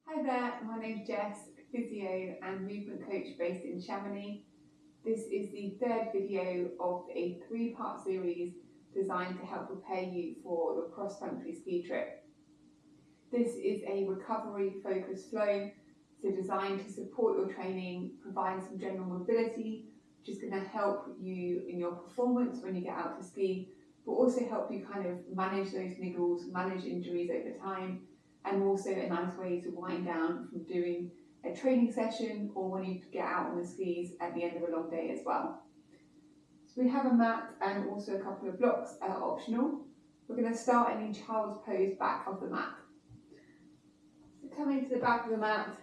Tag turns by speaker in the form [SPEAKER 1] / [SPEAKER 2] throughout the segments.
[SPEAKER 1] Hi there, my name's Jess, physio and movement coach based in Chamonix. This is the third video of a three-part series designed to help prepare you for your cross-country ski trip. This is a recovery-focused flow, so designed to support your training, provide some general mobility, which is going to help you in your performance when you get out to ski, but also help you kind of manage those niggles, manage injuries over time, and also a nice way to wind down from doing a training session or when you get out on the skis at the end of a long day as well. So we have a mat and also a couple of blocks that are optional. We're going to start in child's pose back of the mat. So coming to the back of the mat,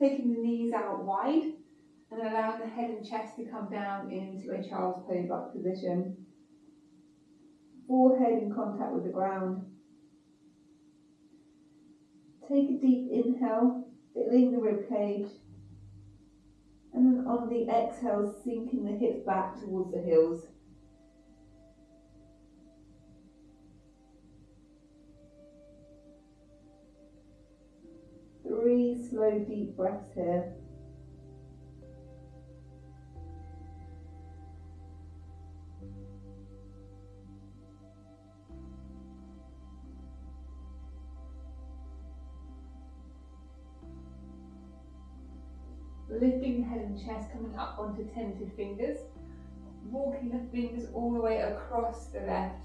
[SPEAKER 1] taking the knees out wide and allowing the head and chest to come down into a child's pose back position. Forehead in contact with the ground. Take a deep inhale, filling the rib cage, and then on the exhale, sinking the hips back towards the heels. Three slow, deep breaths here. Lifting the head and chest, coming up onto tented fingers, walking the fingers all the way across the left,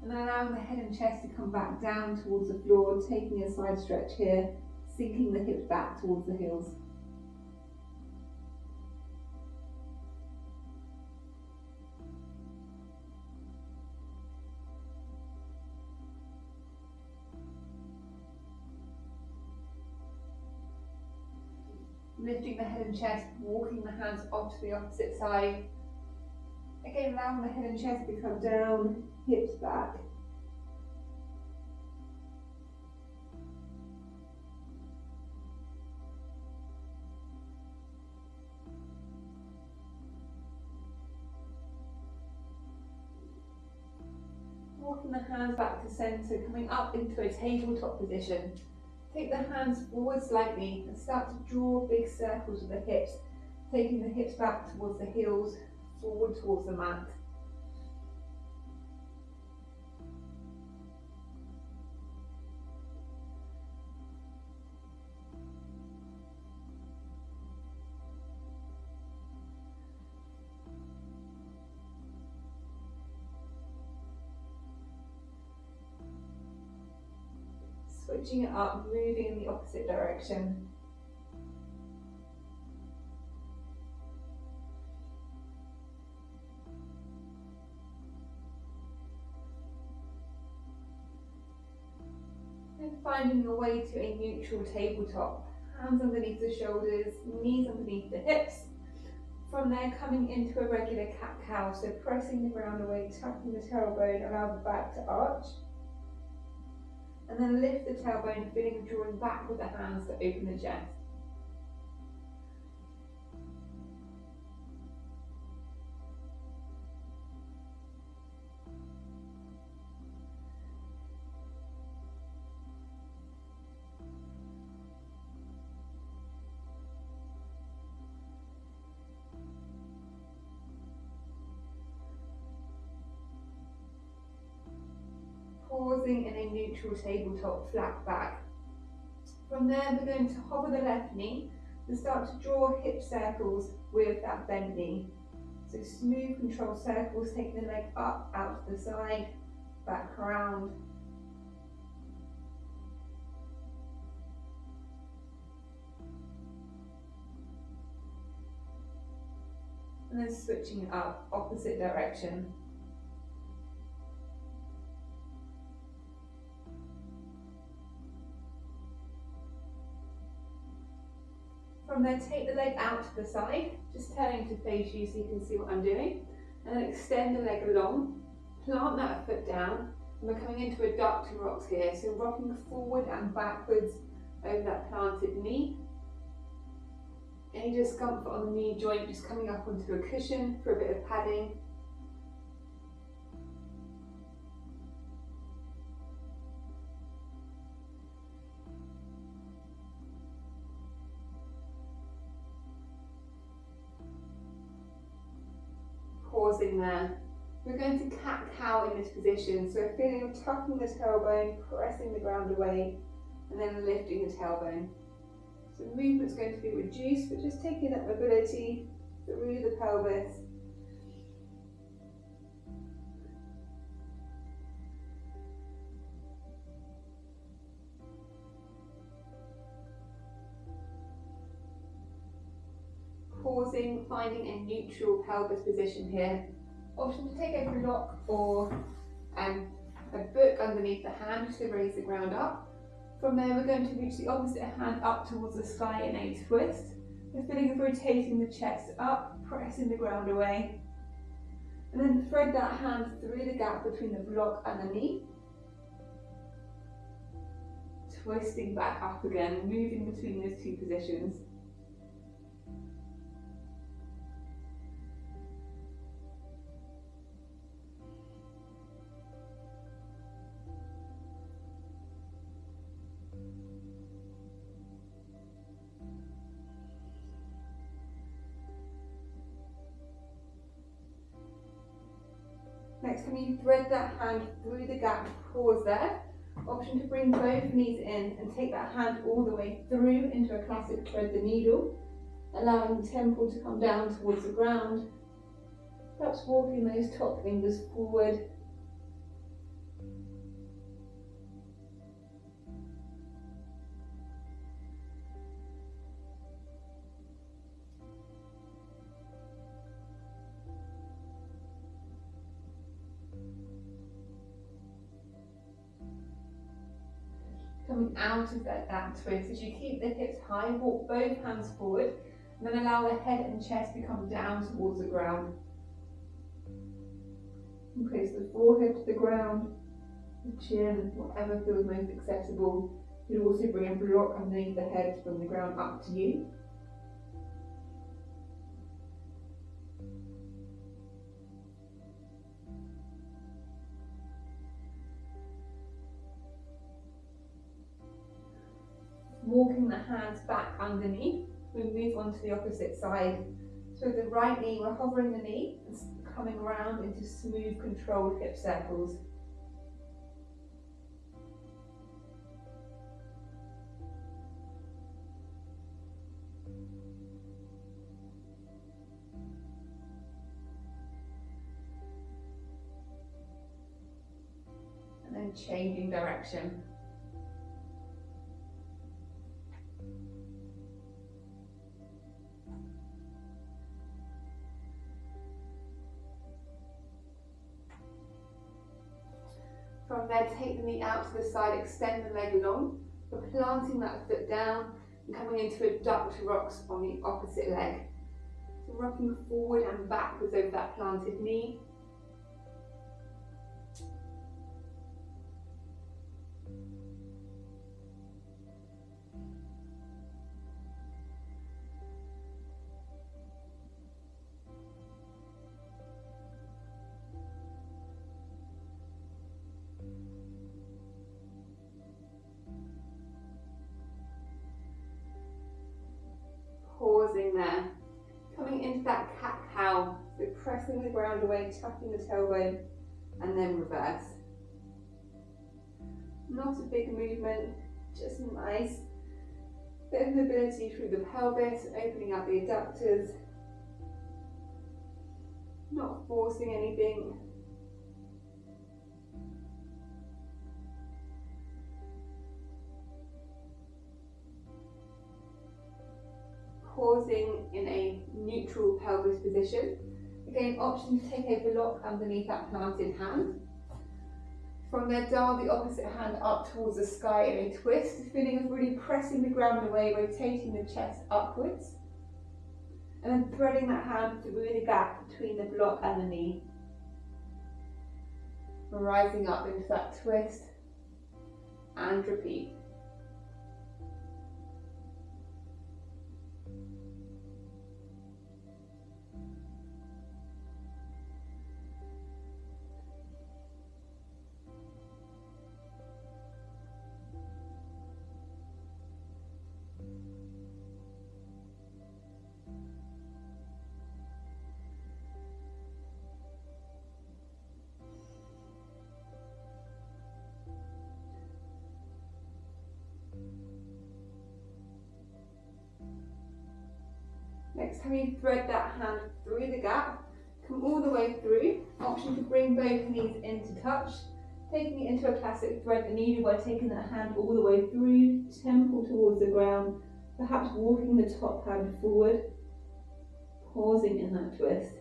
[SPEAKER 1] and allowing the head and chest to come back down towards the floor, taking a side stretch here, sinking the hips back towards the heels. Lifting the head and chest, walking the hands off to the opposite side. Again, allowing the head and chest to come down, hips back. Walking the hands back to centre, coming up into a tabletop position. Take the hands forward slightly and start to draw big circles with the hips, taking the hips back towards the heels, forward towards the mat. Switching it up, moving in the opposite direction. And finding your way to a neutral tabletop. Hands underneath the shoulders, knees underneath the hips. From there, coming into a regular cat-cow, so pressing the ground away, tucking the tailbone, allow the back to arch. And then lift the tailbone, feeling of drawing back with the hands to open the chest. Pausing in a neutral tabletop, flat back. From there, we're going to hover the left knee and start to draw hip circles with that bent knee. So smooth, controlled circles, taking the leg up, out to the side, back around. And then switching it up, opposite direction. From there, take the leg out to the side, just turning to face you so you can see what I'm doing. And then extend the leg along, plant that foot down, and we're coming into a duck to rocks here. So rocking forward and backwards over that planted knee. Any discomfort on the knee joint, just coming up onto a cushion for a bit of padding. Pausing there. We're going to cat-cow in this position, so a feeling of tucking the tailbone, pressing the ground away, and then lifting the tailbone. So movement's going to be reduced, but just taking that mobility through the pelvis. Pausing, finding a neutral pelvis position here. Option to take a block or a book underneath the hand just to raise the ground up. From there we're going to reach the opposite hand up towards the sky in a twist. The feeling of rotating the chest up, pressing the ground away. And then thread that hand through the gap between the block and the knee. Twisting back up again, moving between those two positions. Next time you thread that hand through the gap, pause there. Option to bring both knees in and take that hand all the way through into a classic thread the needle, allowing the temple to come down towards the ground. Perhaps walking those top fingers forward. Coming out of that twist, as you keep the hips high, walk both hands forward, and then allow the head and chest to come down towards the ground. And place the forehead to the ground, the chin, whatever feels most accessible. You'd also bring a block underneath the head from the ground up to you. Walking the hands back underneath, we move on to the opposite side. So with the right knee, we're hovering the knee and coming around into smooth, controlled hip circles. And then changing direction. From there, take the knee out to the side, extend the leg long. We're planting that foot down and coming into a ducked rocks on the opposite leg. So rocking forward and backwards over that planted knee. Pausing there, coming into that cat-cow, so pressing the ground away, tucking the tailbone, and then reverse. Not a big movement, just a nice bit of mobility through the pelvis, opening up the adductors, not forcing anything. Pausing in a neutral pelvis position. Again, option to take a block underneath that planted hand. From there, dial the opposite hand up towards the sky in a twist, feeling of really pressing the ground away, rotating the chest upwards. And then threading that hand through the gap between the block and the knee. Rising up into that twist and repeat. Next time you thread that hand through the gap, come all the way through. Option to bring both knees into touch, taking it into a classic thread the needle by taking that hand all the way through, temple towards the ground, perhaps walking the top hand forward, pausing in that twist.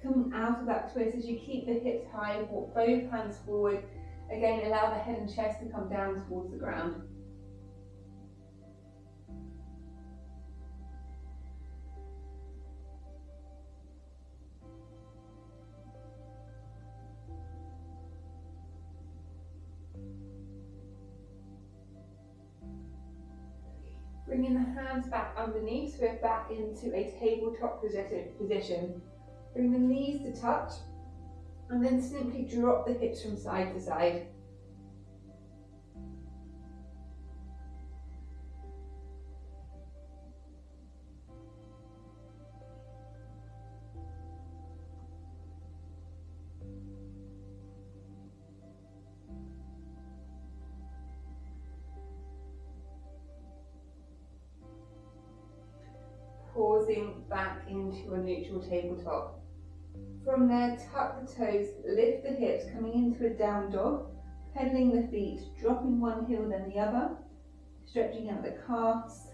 [SPEAKER 1] Coming out of that twist, as you keep the hips high, walk both hands forward. Again, allow the head and chest to come down towards the ground. Bringing the hands back underneath, so we're back into a tabletop position. Bring the knees to touch, and then simply drop the hips from side to side. Pausing back into a neutral tabletop. From there, tuck the toes, lift the hips, coming into a down dog, pedaling the feet, dropping one heel then the other, stretching out the calves.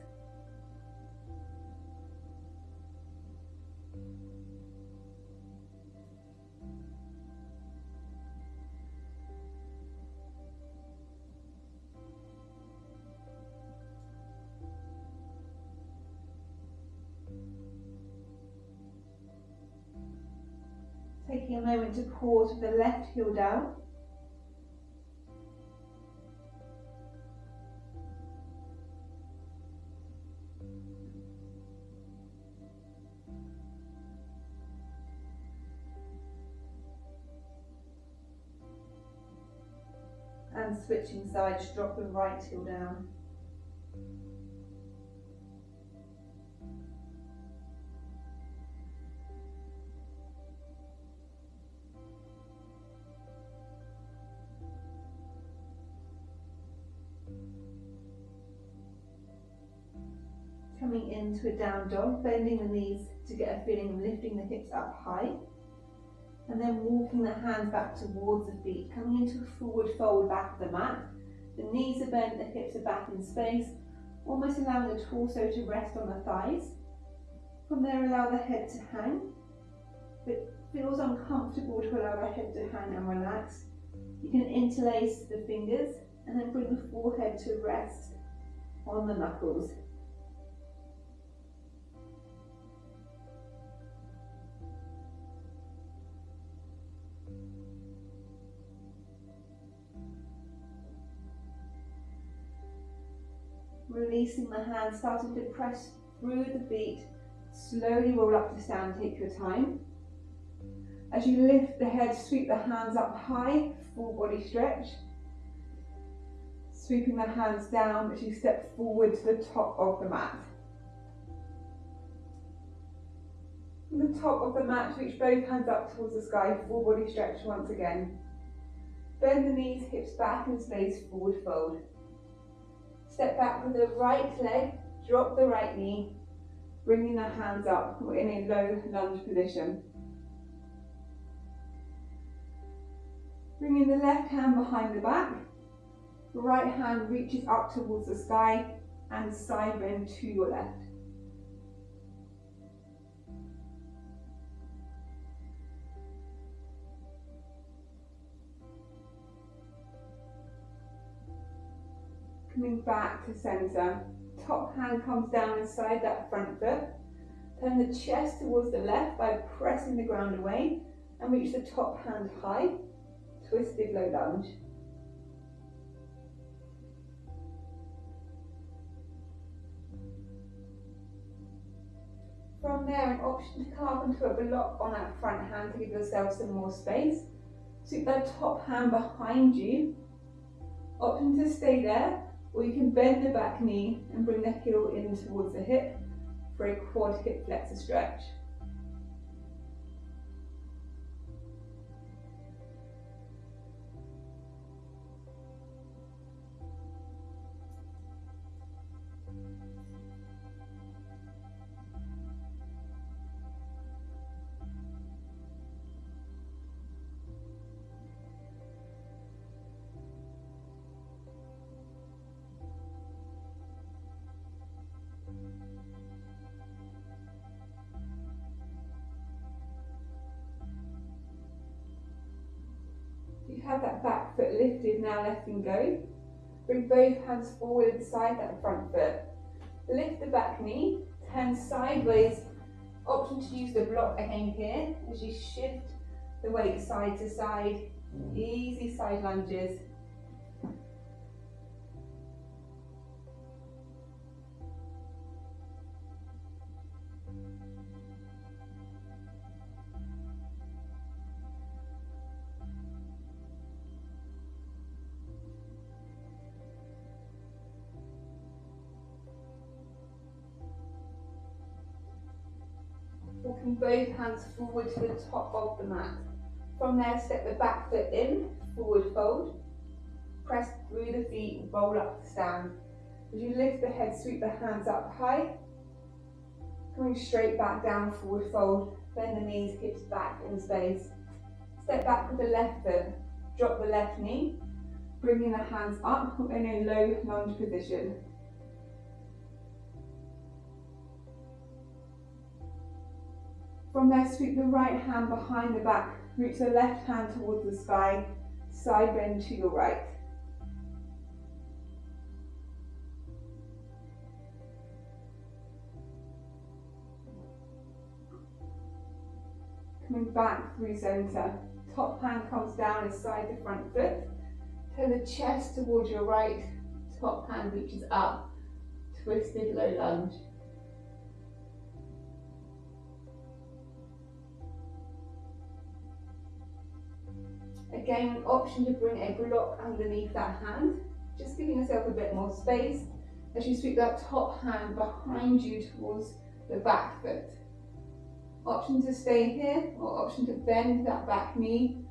[SPEAKER 1] Taking a moment to pause with the left heel down. And switching sides, drop the right heel down. Coming into a down dog, bending the knees to get a feeling of lifting the hips up high. And then walking the hands back towards the feet, coming into a forward fold back of the mat. The knees are bent, the hips are back in space, almost allowing the torso to rest on the thighs. From there, allow the head to hang. If it feels uncomfortable to allow the head to hang and relax, you can interlace the fingers and then bring the forehead to rest on the knuckles. Releasing the hands, starting to press through the feet, slowly roll up to stand, take your time. As you lift the head, sweep the hands up high, full body stretch. Sweeping the hands down as you step forward to the top of the mat. From the top of the mat, reach both hands up towards the sky, full body stretch once again. Bend the knees, hips back in space, forward fold. Step back with the right leg, drop the right knee, bringing the hands up. We're in a low lunge position. Bringing the left hand behind the back, the right hand reaches up towards the sky and side bend to your left. Coming back to centre, top hand comes down inside that front foot. Turn the chest towards the left by pressing the ground away and reach the top hand high, twisted low lunge. From there, an option to come up into a block on that front hand to give yourself some more space. Sweep that top hand behind you. Option to stay there, or you can bend the back knee and bring the heel in towards the hip for a quad hip flexor stretch. You have that back foot lifted, now letting go. Bring both hands forward beside that front foot. Lift the back knee, turn sideways. Option to use the block again here as you shift the weight side to side. Easy side lunges. Walking both hands forward to the top of the mat. From there, step the back foot in, forward fold. Press through the feet, roll up to stand. As you lift the head, sweep the hands up high. Coming straight back down, forward fold. Bend the knees, hips back in space. Step back with the left foot. Drop the left knee. Bringing the hands up in a low lunge position. From there, sweep the right hand behind the back, reach the left hand towards the sky, side bend to your right. Coming back through center, top hand comes down inside the front foot, turn the chest towards your right, top hand reaches up, twisted low lunge. Again, an option to bring a block underneath that hand, just giving yourself a bit more space as you sweep that top hand behind you towards the back foot. Option to stay here, or option to bend that back knee,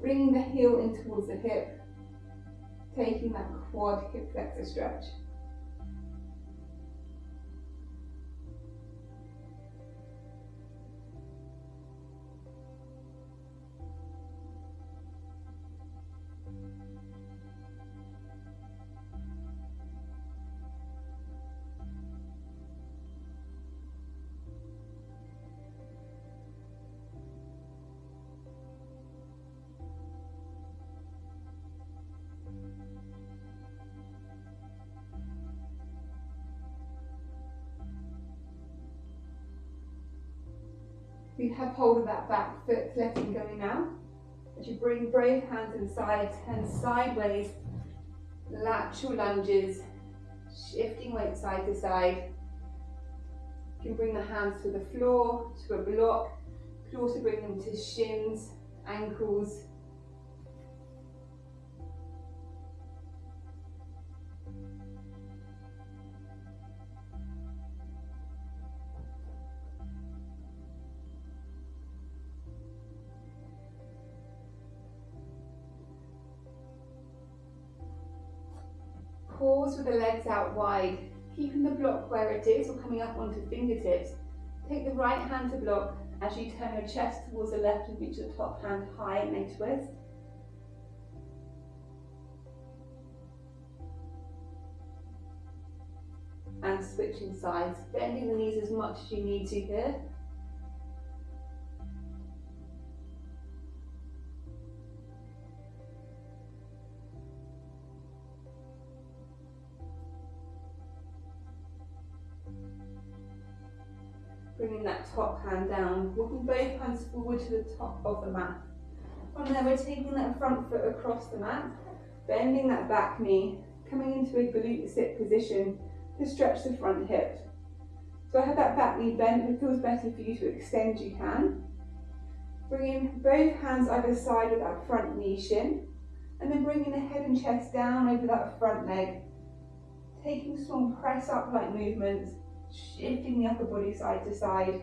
[SPEAKER 1] bringing the heel in towards the hip, taking that quad hip flexor stretch. You have hold of that back foot, letting go now. As you bring both hands inside, turn sideways, lateral lunges, shifting weight side to side. You can bring the hands to the floor, to a block. You can also bring them to shins, ankles. Pause with the legs out wide, keeping the block where it is or coming up onto fingertips. Take the right hand to block as you turn your chest towards the left and reach the top hand high in a twist. And switching sides, bending the knees as much as you need to here. Bringing that top hand down, walking both hands forward to the top of the mat. From there, we're taking that front foot across the mat, bending that back knee, coming into a glute sit position to stretch the front hip. So I have that back knee bent. If it feels better for you to extend, you can. Bringing both hands either side of that front knee shin, and then bringing the head and chest down over that front leg. Taking small press up like movements, shifting the upper body side to side.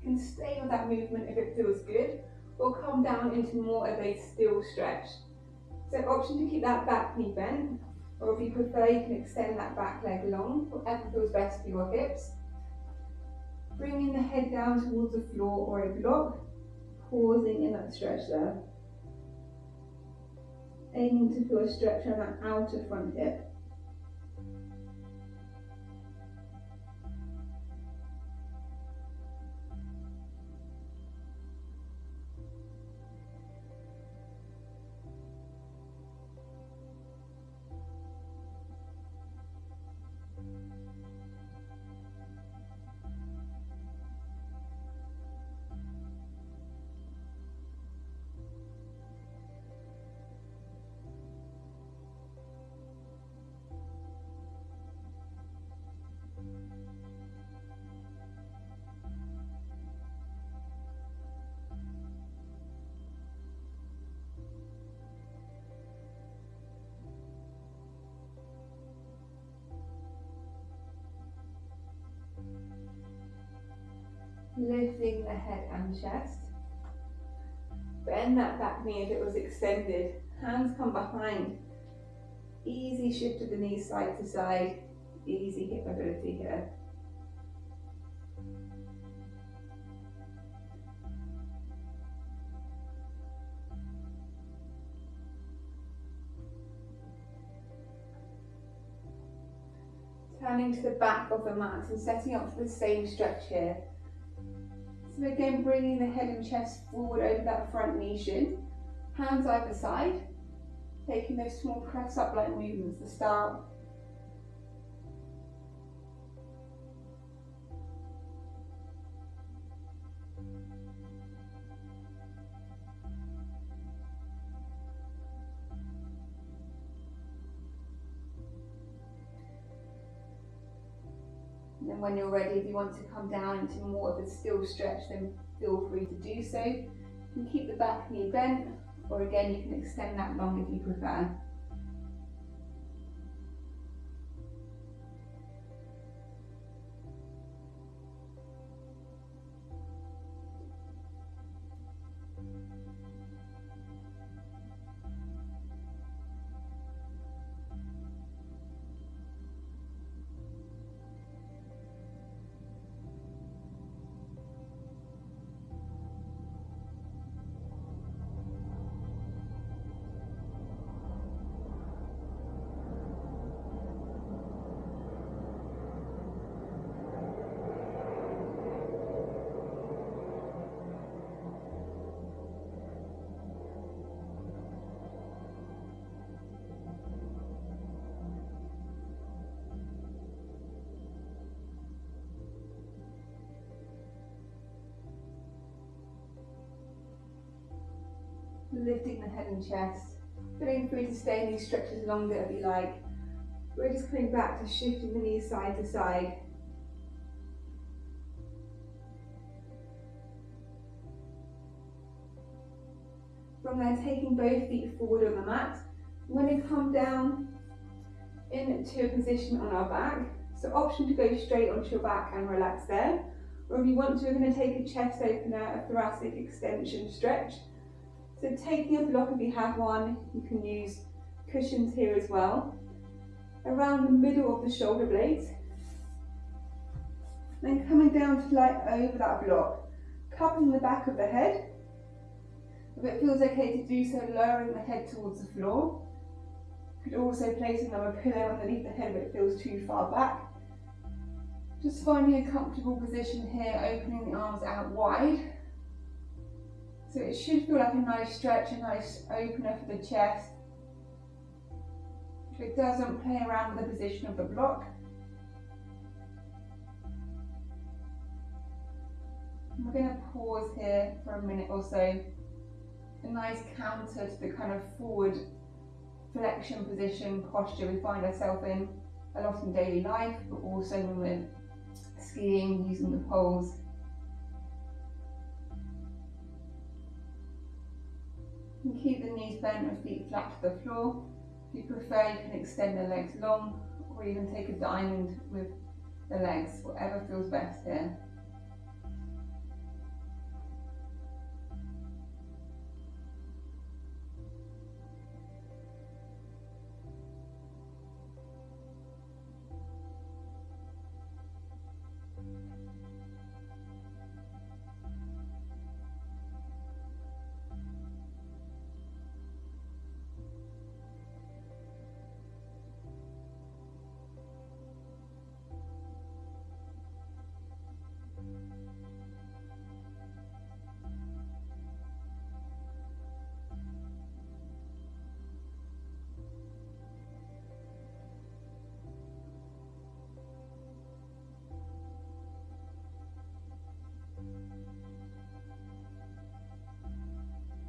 [SPEAKER 1] You can stay with that movement if it feels good, or come down into more of a still stretch. So option to keep that back knee bent, or if you prefer you can extend that back leg long, whatever feels best for your hips. Bringing the head down towards the floor or a block, pausing in that stretch there. Aiming to feel a stretch on that outer front hip. Lifting the head and chest. Bend that back knee if it was extended. Hands come behind. Easy shift of the knees side to side. Easy hip mobility here. Turning to the back of the mat and setting up for the same stretch here. So again, bringing the head and chest forward over that front knee shin. Hands either side. Taking those small press up like movements to start. And then when you're ready, if you want to come down into more of a still stretch, then feel free to do so. You can keep the back knee bent, or again, you can extend that long if you prefer. Lifting the head and chest, feeling free to stay in these stretches longer if you like. We're just coming back to shifting the knees side to side. From there, taking both feet forward on the mat. We're going to come down into a position on our back. So option to go straight onto your back and relax there. Or if you want to, we're going to take a chest opener, a thoracic extension stretch. So taking a block if you have one, you can use cushions here as well. Around the middle of the shoulder blades. Then coming down to lie over that block, cupping the back of the head. If it feels okay to do so, lowering the head towards the floor. You could also place another pillow underneath the head if it feels too far back. Just finding a comfortable position here, opening the arms out wide. So it should feel like a nice stretch, a nice opener for the chest. So it doesn't play around with the position of the block. And we're going to pause here for a minute or so. A nice counter to the kind of forward flexion position posture we find ourselves in a lot in daily life, but also when we're skiing, using the poles. And keep the knees bent and feet flat to the floor. If you prefer, you can extend the legs long, or even take a diamond with the legs, whatever feels best here.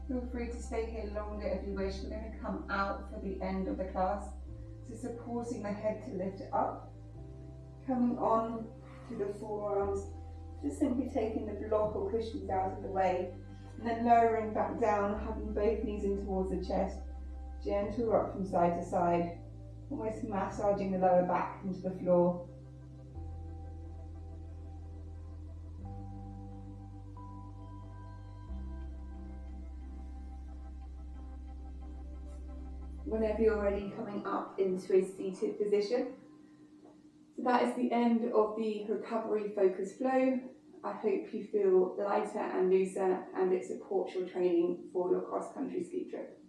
[SPEAKER 1] Feel free to stay here longer if you wish. We're going to come out for the end of the class. So supporting the head to lift it up. Coming on to the forearms. Just simply taking the block or cushions out of the way. And then lowering back down, having both knees in towards the chest. Gentle rock from side to side. Almost massaging the lower back into the floor. Whenever you're ready, coming up into a seated position. So that is the end of the recovery focus flow. I hope you feel lighter and looser, and it supports your training for your cross-country ski trip.